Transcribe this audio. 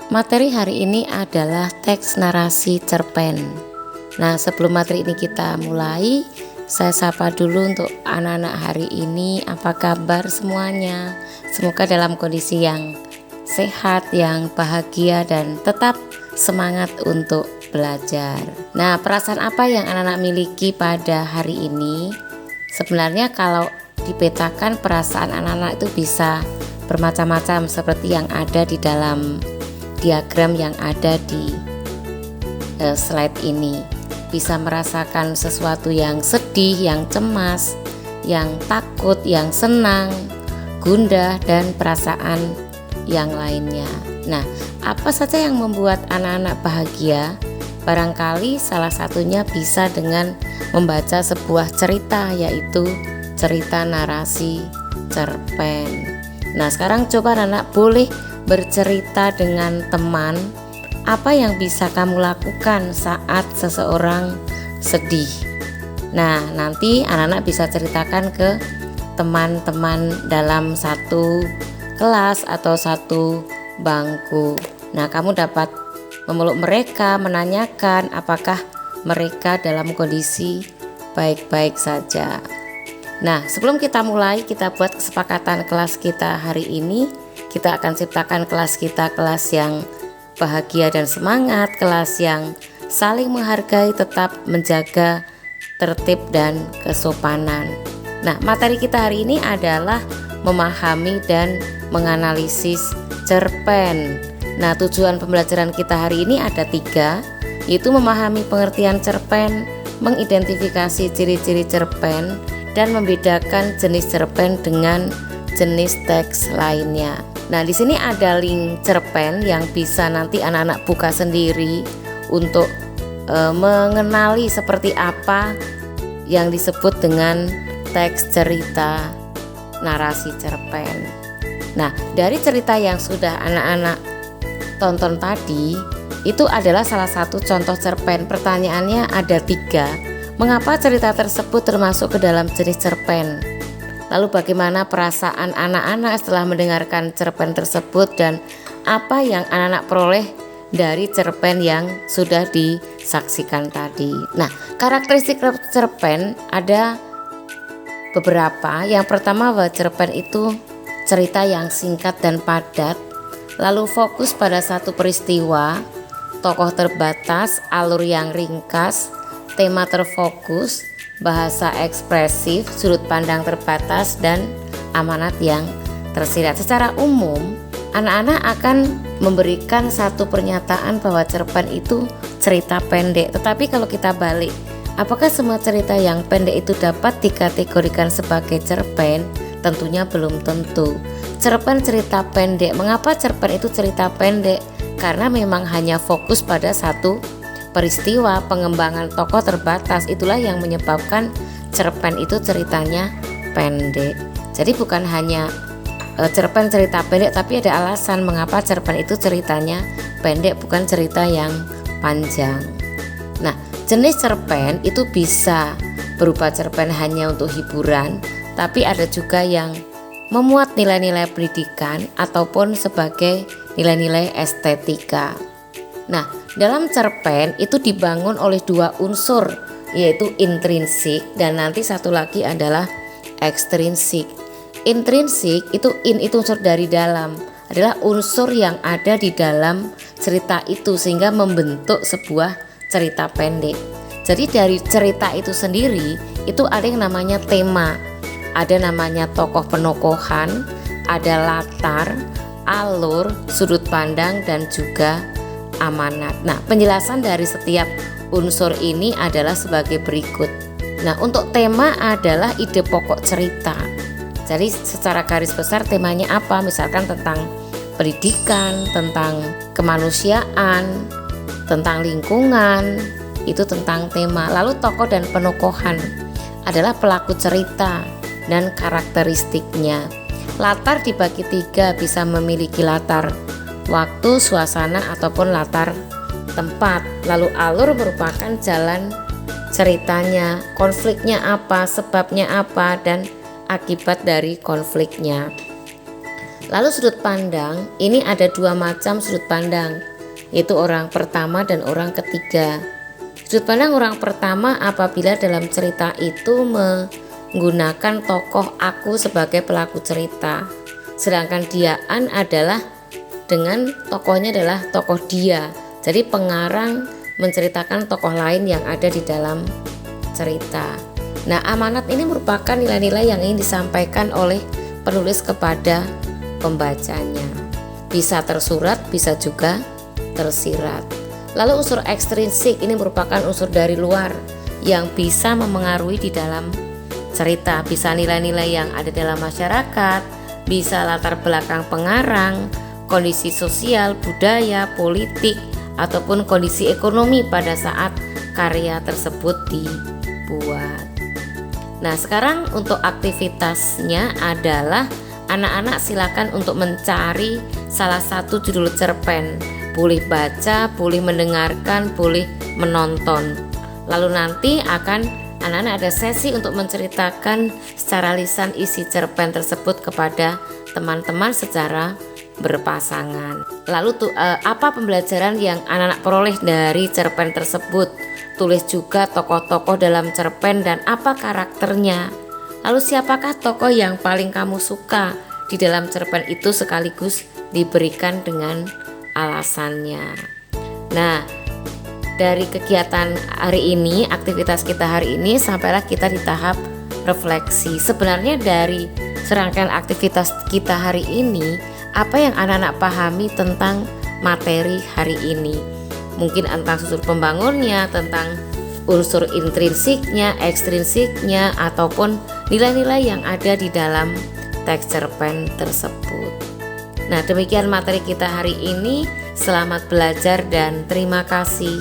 Materi hari ini adalah teks narasi cerpen. Nah, sebelum materi ini kita mulai, saya sapa dulu untuk anak-anak hari ini. Apa kabar semuanya? Semoga dalam kondisi yang sehat, yang bahagia, dan tetap semangat untuk belajar. Nah, perasaan apa yang anak-anak miliki pada hari ini? Sebenarnya kalau dipetakan, perasaan anak-anak itu bisa bermacam-macam seperti yang ada di dalam diagram yang ada di slide ini. Bisa merasakan sesuatu yang sedih, yang cemas, yang takut, yang senang, gundah, dan perasaan yang lainnya. Nah, apa saja yang membuat anak-anak bahagia? Barangkali salah satunya bisa dengan membaca sebuah cerita, yaitu cerita narasi cerpen. Nah, sekarang coba anak-anak boleh bercerita dengan teman. Apa yang bisa kamu lakukan saat seseorang sedih? Nah, nanti anak-anak bisa ceritakan ke teman-teman dalam satu kelas atau satu bangku. Nah, kamu dapat memeluk mereka, menanyakan apakah mereka dalam kondisi baik-baik saja. Nah, sebelum kita mulai, kita buat kesepakatan kelas kita hari ini. Kita akan ciptakan kelas kita, kelas yang bahagia dan semangat, kelas yang saling menghargai, tetap menjaga tertib dan kesopanan. Nah, materi kita hari ini adalah memahami dan menganalisis cerpen. Nah, tujuan pembelajaran kita hari ini ada 3, yaitu memahami pengertian cerpen, mengidentifikasi ciri-ciri cerpen, dan membedakan jenis cerpen dengan jenis teks lainnya. Nah, di sini ada link cerpen yang bisa nanti anak-anak buka sendiri untuk mengenali seperti apa yang disebut dengan teks cerita narasi cerpen. Nah, dari cerita yang sudah anak-anak tonton tadi, itu adalah salah satu contoh cerpen. Pertanyaannya ada 3. Mengapa cerita tersebut termasuk ke dalam jenis cerpen? Lalu bagaimana perasaan anak-anak setelah mendengarkan cerpen tersebut, dan apa yang anak-anak peroleh dari cerpen yang sudah disaksikan tadi. Nah, karakteristik cerpen ada beberapa. Yang pertama, bahwa cerpen itu cerita yang singkat dan padat, lalu fokus pada satu peristiwa, tokoh terbatas, alur yang ringkas, tema terfokus, bahasa ekspresif, sudut pandang terbatas, dan amanat yang tersirat. Secara umum, anak-anak akan memberikan satu pernyataan bahwa cerpen itu cerita pendek. Tetapi kalau kita balik, apakah semua cerita yang pendek itu dapat dikategorikan sebagai cerpen? Tentunya belum tentu. Cerpen cerita pendek. Mengapa cerpen itu cerita pendek? Karena memang hanya fokus pada satu peristiwa, pengembangan tokoh terbatas. Itulah yang menyebabkan cerpen itu ceritanya pendek. Jadi bukan hanya cerpen cerita pendek, tapi ada alasan mengapa cerpen itu ceritanya pendek, bukan cerita yang panjang. Nah, jenis cerpen itu bisa berupa cerpen hanya untuk hiburan, tapi ada juga yang memuat nilai-nilai pendidikan ataupun sebagai nilai-nilai estetika. Nah, dalam cerpen itu dibangun oleh 2 unsur, yaitu intrinsik dan nanti satu lagi adalah ekstrinsik. Intrinsik itu itu unsur dari dalam, adalah unsur yang ada di dalam cerita itu sehingga membentuk sebuah cerita pendek. Jadi dari cerita itu sendiri itu ada yang namanya tema, ada namanya tokoh penokohan, ada latar, alur, sudut pandang, dan juga amanat. Nah, penjelasan dari setiap unsur ini adalah sebagai berikut. Nah, untuk tema adalah ide pokok cerita. Jadi secara garis besar temanya apa? Misalkan tentang pendidikan, tentang kemanusiaan, tentang lingkungan, itu tentang tema. Lalu tokoh dan penokohan adalah pelaku cerita dan karakteristiknya. Latar dibagi 3, bisa memiliki latar waktu, suasana, ataupun latar tempat. Lalu alur merupakan jalan ceritanya, konfliknya apa, sebabnya apa, dan akibat dari konfliknya. Lalu sudut pandang, ini ada dua macam sudut pandang, yaitu orang pertama dan orang ketiga. Sudut pandang orang pertama apabila dalam cerita itu menggunakan tokoh aku sebagai pelaku cerita, sedangkan diaan adalah dengan tokohnya adalah tokoh dia. Jadi pengarang menceritakan tokoh lain yang ada di dalam cerita. Nah, amanat ini merupakan nilai-nilai yang ingin disampaikan oleh penulis kepada pembacanya. Bisa tersurat, bisa juga tersirat. Lalu unsur ekstrinsik ini merupakan unsur dari luar yang bisa memengaruhi di dalam cerita. Bisa nilai-nilai yang ada dalam masyarakat, bisa latar belakang pengarang, kondisi sosial, budaya, politik, ataupun kondisi ekonomi pada saat karya tersebut dibuat. Nah, sekarang untuk aktivitasnya adalah anak-anak silakan untuk mencari salah satu judul cerpen. Boleh baca, boleh mendengarkan, boleh menonton. Lalu nanti akan anak-anak ada sesi untuk menceritakan secara lisan isi cerpen tersebut kepada teman-teman secara berpasangan. Lalu apa pembelajaran yang anak-anak peroleh dari cerpen tersebut? Tulis juga tokoh-tokoh dalam cerpen dan apa karakternya. Lalu siapakah tokoh yang paling kamu suka di dalam cerpen itu, sekaligus diberikan dengan alasannya. Nah, dari kegiatan hari ini, aktivitas kita hari ini, sampailah kita di tahap refleksi. Sebenarnya dari serangkaian aktivitas kita hari ini, apa yang anak-anak pahami tentang materi hari ini? Mungkin tentang unsur pembangunnya, tentang unsur intrinsiknya, ekstrinsiknya, ataupun nilai-nilai yang ada di dalam teks cerpen tersebut. Nah, demikian materi kita hari ini. Selamat belajar dan terima kasih.